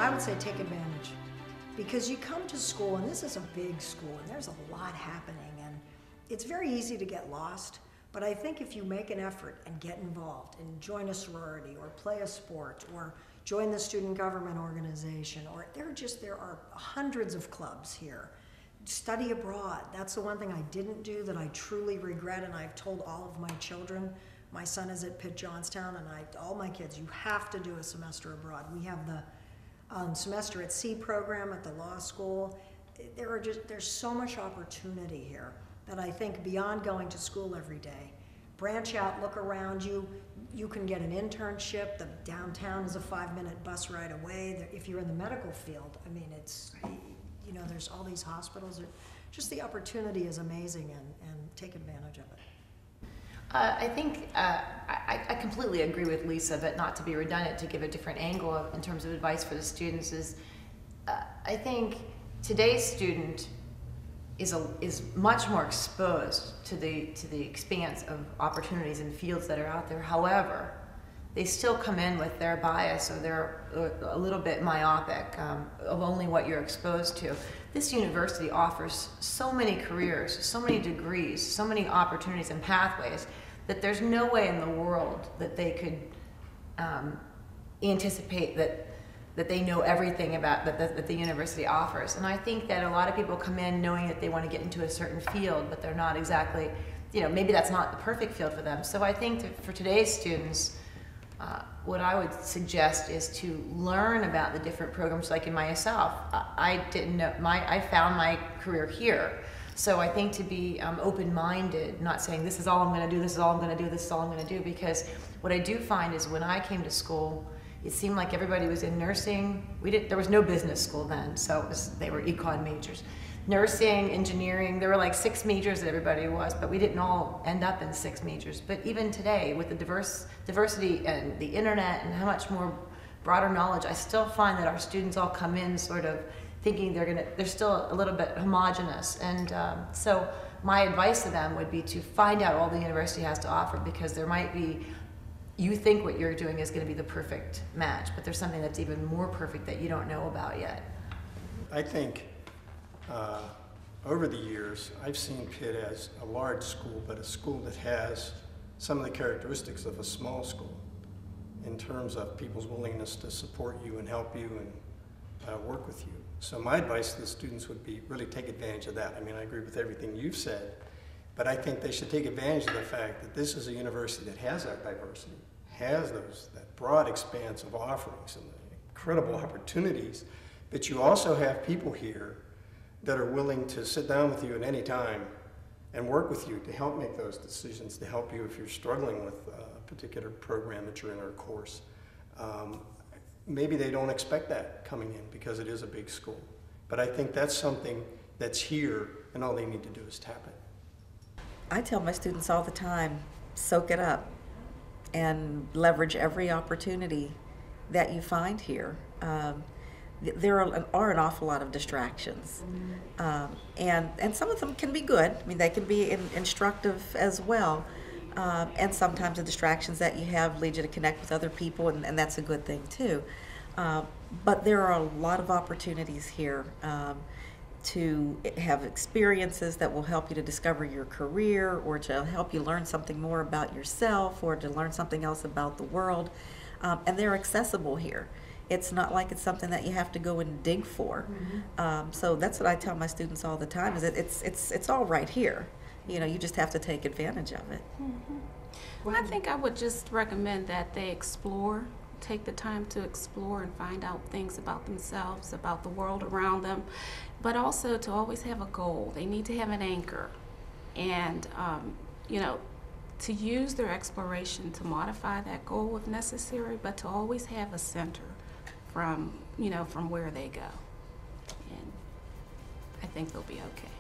I would say take advantage. Because you come to school, and this is a big school, and there's a lot happening, and it's very easy to get lost. But I think if you make an effort and get involved and join a sorority or play a sport or join the student government organization, or there are hundreds of clubs here. Study abroad. That's the one thing I didn't do that I truly regret, and I've told all of my children. My son is at Pitt Johnstown, and all my kids, you have to do a semester abroad. We have the semester at sea program at the law school. There's so much opportunity here that I think beyond going to school every day, branch out, look around you. You can get an internship. The downtown is a 5-minute bus ride away. If you're in the medical field, I mean, there's all these hospitals. Just the opportunity is amazing, and take advantage of it. I think I completely agree with Lisa, but not to be redundant, to give a different angle in terms of advice for the students is, I think today's student is much more exposed to the expanse of opportunities and fields that are out there. However, they still come in with their bias, or they're a little bit myopic of only what you're exposed to. This university offers so many careers, so many degrees, so many opportunities and pathways that there's no way in the world that they could anticipate that they know everything about that the university offers. And I think that a lot of people come in knowing that they want to get into a certain field, but they're not exactly, maybe that's not the perfect field for them. So I think for today's students, what I would suggest is to learn about the different programs. Like in myself, I didn't know, I found my career here. So I think to be open-minded, not saying this is all I'm going to do, this is all I'm going to do, this is all I'm going to do, because what I do find is when I came to school, it seemed like everybody was in nursing. There was no business school then, so they were econ majors. Nursing, engineering, there were like 6 majors that everybody was, but we didn't all end up in 6 majors. But even today, with the diversity and the internet and how much more broader knowledge, I still find that our students all come in sort of thinking they're still a little bit homogenous. And so my advice to them would be to find out all the university has to offer, because there might be, you think what you're doing is going to be the perfect match, but there's something that's even more perfect that you don't know about yet. I think over the years, I've seen Pitt as a large school, but a school that has some of the characteristics of a small school in terms of people's willingness to support you and help you and work with you. So my advice to the students would be really take advantage of that. I mean, I agree with everything you've said, but I think they should take advantage of the fact that this is a university that has that diversity, has that broad expanse of offerings and the incredible opportunities, but you also have people here that are willing to sit down with you at any time and work with you to help make those decisions, to help you if you're struggling with a particular program that you're in or a course. Maybe they don't expect that coming in because it is a big school. But I think that's something that's here, and all they need to do is tap it. I tell my students all the time, soak it up and leverage every opportunity that you find here. There are an awful lot of distractions, and some of them can be good. I mean, they can be instructive as well, and sometimes the distractions that you have lead you to connect with other people, and that's a good thing too. But there are a lot of opportunities here to have experiences that will help you to discover your career, or to help you learn something more about yourself, or to learn something else about the world, and they're accessible here. It's not like it's something that you have to go and dig for. So that's what I tell my students all the time, is that it's all right here. You just have to take advantage of it. Well, I think I would just recommend that they explore, take the time to explore and find out things about themselves, about the world around them, but also to always have a goal. They need to have an anchor, and to use their exploration to modify that goal if necessary, but to always have a center from where they go. And I think they'll be okay.